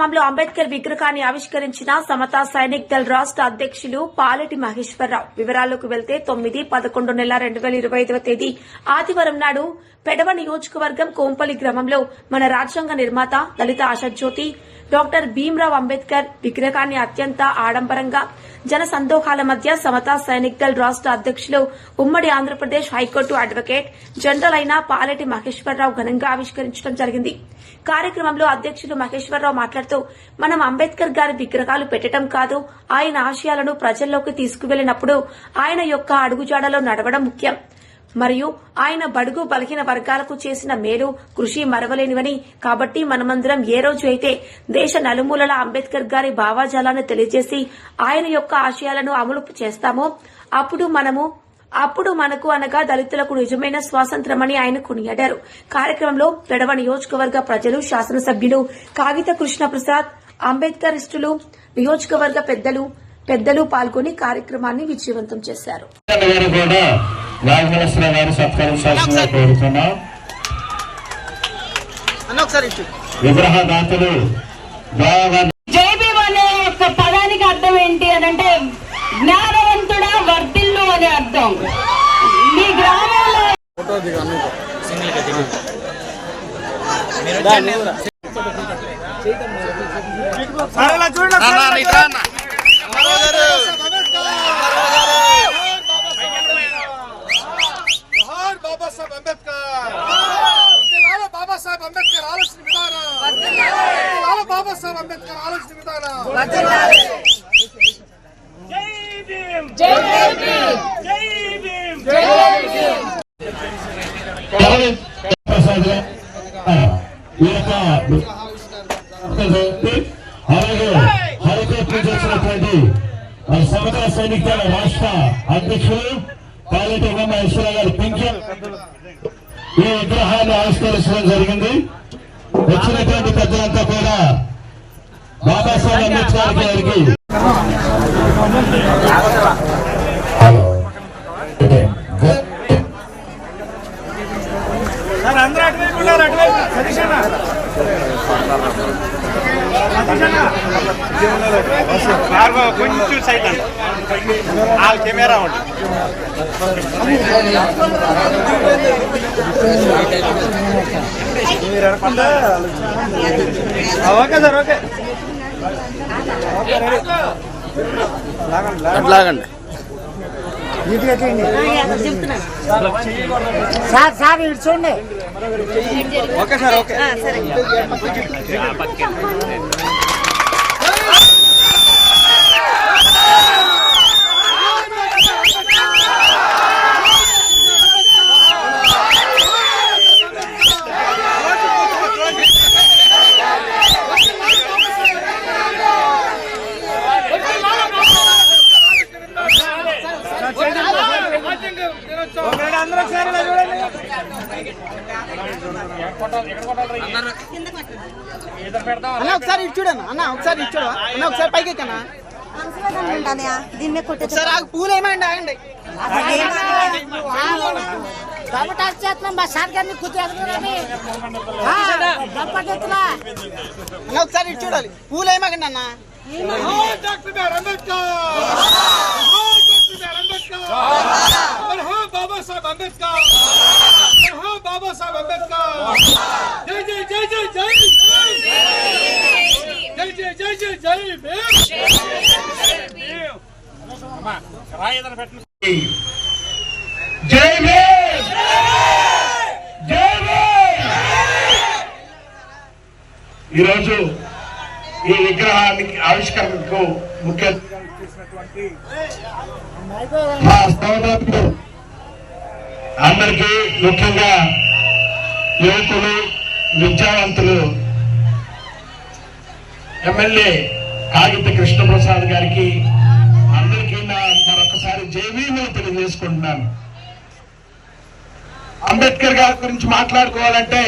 గ్రామంలో అంబేద్కర్ విగ్రహాన్ని ఆవిష్కరించిన సమతా సైనిక్ దళ్ రాష్ట్ర అధ్యక్షులు పాలెటి మహేశ్వరరావు. వివరాల్లోకి వెళ్తే 9/11/2025 తేదీ ఆదివారం నాడు పెడవ నియోజకవర్గం కోంపల్లి గ్రామంలో మన రాజ్యాంగ నిర్మాత దళిత ఆశాజ్యోతి డాక్టర్ భీమ్రావ్ అంబేద్కర్ విగ్రహాన్ని అత్యంత ఆడంబరంగా జన సందోహాల మధ్య సమతా సైనిక్ దళ్ రాష్ట్ర అధ్యక్షులు ఉమ్మడి ఆంధ్రప్రదేశ్ హైకోర్టు అడ్వకేట్ జనరల్ అయిన పాలెటి మహేశ్వరరావు ఘనంగా ఆవిష్కరించడం జరిగింది. కార్యక్రమంలో అధ్యక్షులు మహేశ్వరరావు మాట్లాడుతూ మనం అంబేద్కర్ గారి విగ్రహాలు పెట్టడం కాదు, ఆయన ఆశయాలను ప్రజల్లోకి తీసుకువెళ్లినప్పుడు ఆయన యొక్క అడుగుజాడలో నడవడం ముఖ్యం. మరియు ఆయన బడుగు బలహీన వర్గాలకు చేసిన మేలు కృషి మరవలేనివని, కాబట్టి మనమందరం ఏ రోజు అయితే దేశ నలుమూలల అంబేద్కర్ గారి భావాజాలాన్ని తెలియజేసి ఆయన యొక్క ఆశయాలను అమలు చేస్తామో అప్పుడు మనకు అనగా దళితులకు నిజమైన స్వాతంత్ర్యమని ఆయన కొనియాడారు. కార్యక్రమంలో పెడవ నియోజకవర్గ ప్రజలు, శాసనసభ్యులు కాగిత కృష్ణప్రసాద్, అంబేద్కరిస్టులు, నియోజకవర్గ పెద్దలు పాల్గొని కార్యక్రమాన్ని విజయవంతం చేశారు. జైబీం అనే ఒక పదానికి అర్థం ఏంటి అని అంటే జ్ఞానవంతుడా వర్ధిల్లు అనే అర్థం. మీ గ్రామంలో బాబాసాహెబ్ అంబేద్కర్ ఆలోచన విధానం, బాబాసాహెబ్ అంబేద్కర్ ఆలోచన విధానం. అలాగే హైకోర్టు నుంచి వచ్చినటువంటి సమతా సైనిక్ దళ రాష్ట్ర అధ్యక్షులు పాలెటి మహేశ్వర గారి పింఛన్ ఈ విగ్రహాన్ని ఆవిష్కరించడం జరిగింది. వచ్చినటువంటి పెద్దలంతా కూడా బాబాసాహెబ్ అంబేద్కర్ గారికి కొంచెం సైడ్ అండి కెమెరా ఉంది. ఓకే సార్, ఓకే లాగండి. సార్ ఇటు చూడండి. Okay sir, okay. అన్న ఒకసారి ఇటు చూడన్నా, అన్న ఒకసారి ఇటు చూడ అన్న, ఒకసారి పైకి ఎక్కనా దీన్ని ఒకసారి పూలు ఏమండి ఆగండి. అన్న ఒకసారి ఇటు చూడాలి, పూలు ఏమాగండి అన్న. బాబాసాహెబ్ అంబేద్కర్, బాబాసాహెబ్ అంబేద్కర్. జై జై జై జై జై జై జై జై జై జై భీమ్. జై భీమ్, జై భీమ్. ఈరోజు ఈ విగ్రహానికి ఆవిష్కరణకు ముఖ్య మా సోదరులు అందరికీ, ముఖ్యంగా యువకులు, విద్యావంతులు, ఎమ్మెల్యే కాగిత కృష్ణప్రసాద్ గారికి అందరికీ మరొకసారి జైభీములు తెలియజేసుకుంటున్నాను. అంబేద్కర్ గారి గురించి మాట్లాడుకోవాలంటే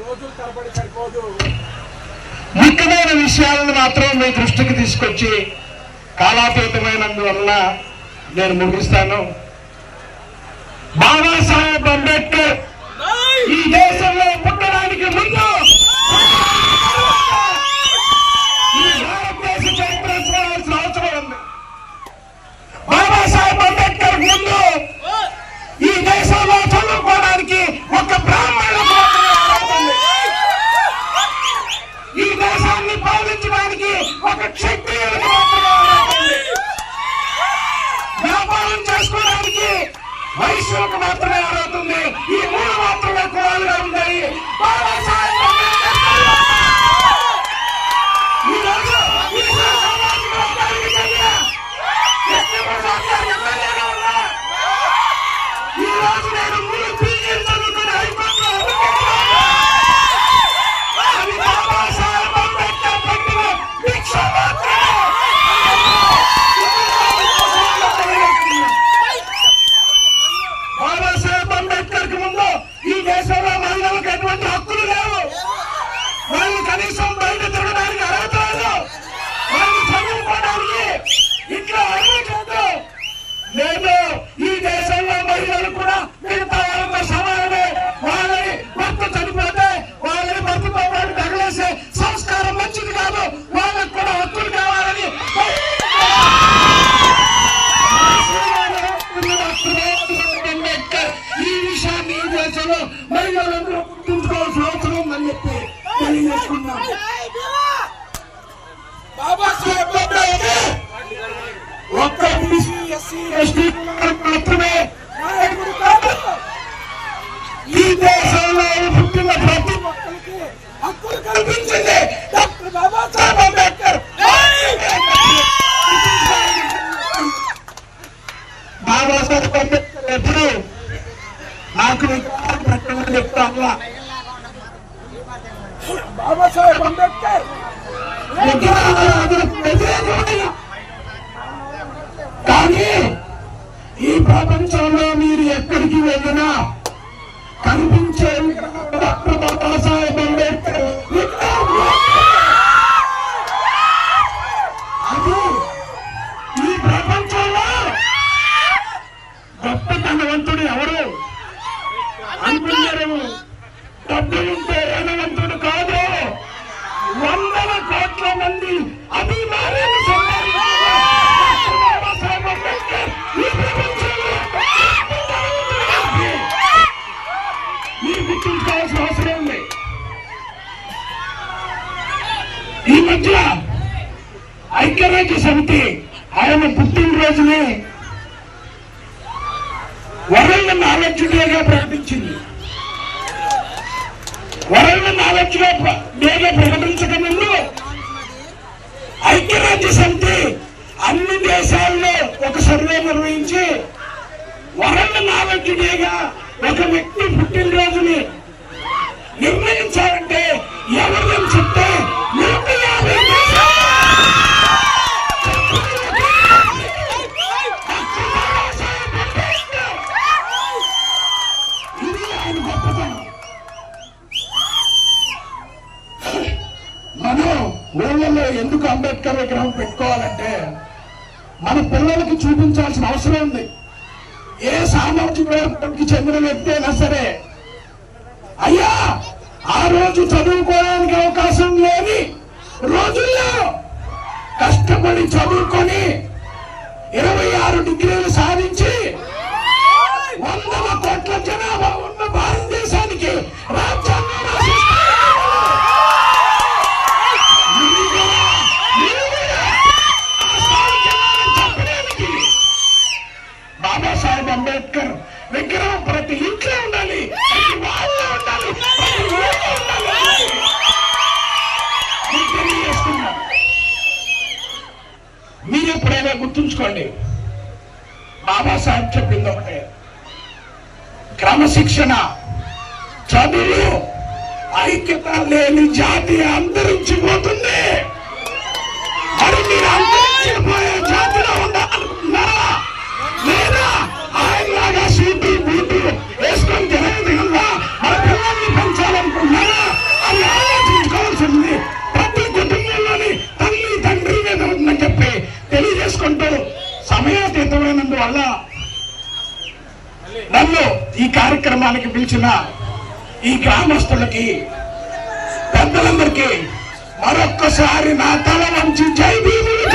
రోజులు తరబడి సరిపోదు. ముఖ్యమైన విషయాలను మాత్రం మీ దృష్టికి తీసుకొచ్చి కాలాతీతమైనందువల్ల నేను ముగిస్తాను. బాబాసాహెబ్ అంబేద్కర్ ఈ దేశంలో పుట్టడానికి ముందు బీసీలకు మాత్రమే అర్హతుంది. ఈ 3 మాత్రమే కులాలుగా ఉన్నాయి. బాబాసాహెబ్ అంబేద్కర్ ఈరోజు బీసీ సామాజిక వర్గానికి చెందిన ఎస్టీ ప్రసాద్ గారు ఎమ్మెల్యేగా ఉన్నారు. ఈ రోజు నేను 3 పీజీలు చదువుకుని హైకోర్టులో అది బాబాసాహెబ్ అంబేద్కర్ పెట్టిన భిక్ష మాత్రమే. బాబాసాహెబ్ అంబేద్కర్ కి ముందు ఈ దేశంలో మహిళలకు ఎటువంటి హక్కులు లేవు. వాళ్ళు కనీసం బయట తిరగడానికి అర్హత లేదు. వాళ్ళు చదువుకోవడానికి ఇంట్లో అర్హత లేదు. నేను ఈ దేశంలో మహిళలు కూడా మిగతా వాళ్ళతో సమానమే. వాళ్ళని భర్త చనిపోతే వాళ్ళని భర్తతో పాటు తగలేసే సంస్కారం మంచిది కాదు. వాళ్ళకు కూడా హక్కులు కావాలని అంబేద్కర్ ఈ విషయాన్ని ఈ దేశంలో మహిళలందరూ గుర్తుంచుకోవాల్సిన అవసరం ఉందని చెప్పి తెలియజేసుకున్నాం. బాబాసాహెబ్ అంబేద్కర్ ఒక్క బీసీ ఎస్సీ ఎస్టీ మాత్రమే నాయకుడు కాదు. ఈ దేశంలో పుట్టిన ప్రతి ఒక్కరికి హక్కులు కల్పించింది డాక్టర్ బాబాసాహెబ్ అంబేద్కర్. బాబాసాహెబ్ అంబేద్కర్ ఎప్పుడు నాకు విగ్రహాలు పెట్టమని చెప్తాను. బాబాసాహెబ్ అంబేద్కర్ విగ్రహాలకు వ్యతిరేకమైన కానీ ఈ ప్రపంచంలో మీరు ఎక్కడికి వెళ్ళినా కనిపించే డాక్టర్ బాబాసాహెబ్ అంబేద్కర్ అది ఈ ప్రపంచంలో గొప్ప ధనవంతుడు ఎవరు అనుకున్నారు? డబ్బు ఉంటే ధనవంతుడు కాదు. 100ల కోట్ల మంది అభిమానులు మీరు గుర్తుంచుకోవాల్సిన అవసరం ఉంది. ఈ మధ్య ఐక్యరాజ్య సమితి ఆయన పుట్టినరోజుని వరల్డ్ నాలెడ్జ్ డేగా ప్రకటించింది. వరల్డ్ నాలెడ్జ్ డేగా ప్రకటించక ముందు ఐక్యరాజ్య సమితి అన్ని దేశాల్లో ఒక సర్వే నిర్వహించి వరల్డ్ నాలెడ్జ్ డేగా ఒక వ్యక్తి పుట్టినరోజుని నిర్ణయించాలంటే ఎవరిని చెప్తే 150 దేశాలు ఇది ఆయన గొప్పతనం. మనం ఊళ్ళలో ఎందుకు అంబేద్కర్ విగ్రహం పెట్టుకోవాలంటే మన పిల్లలకి చూపించాల్సిన అవసరం ఉంది. ఏ సామాజిక వర్గానికి చెందిన వ్యక్తి అయినా సరే, అయ్యా ఆ రోజు చదువుకోవడానికి అవకాశం లేని రోజుల్లో కష్టపడి చదువుకొని 26 డిగ్రీలు సాధించి 100ల కోట్ల జనాభా ఉన్న భారతదేశానికి రాజ్యాంగం బాబాసాహెబ్ అంబేద్కర్ విగ్రహం ప్రతి ఇంట్లో ఉండాలి, ప్రతి వాళ్ళలో ఉండాలి, ప్రతి ఊళ్ళో ఉండాలి. తెలియజేస్తున్నా. మీరు ఎప్పుడైనా గుర్తుంచుకోండి, బాబాసాహెబ్ చెప్పింది ఒకటే, క్రమశిక్షణ, చదువు, ఐక్యత లేని జాతి అంతరించిపోతుంది. మరి మీరు అంతరించిపోయే జాతిలో ఉండాలనుకుంటున్నారా? లేదా ఆయనలాగా సీటు బూటు వేసుకొని జరగకుండా మన పిల్లల్ని పెంచాలనుకుంటున్నారా? అని ఆలోచించుకోవాల్సింది ప్రతి కుటుంబంలోని తల్లి తండ్రి మీద ఉందని చెప్పి తెలియజేసుకుంటూ సమయాతీతమైనందువల్ల నన్ను ఈ కార్యక్రమానికి పిలిచిన ఈ గ్రామస్తులకి, పెద్దలందరికీ మరొక్కసారి నా తల వంచి జై భీములు.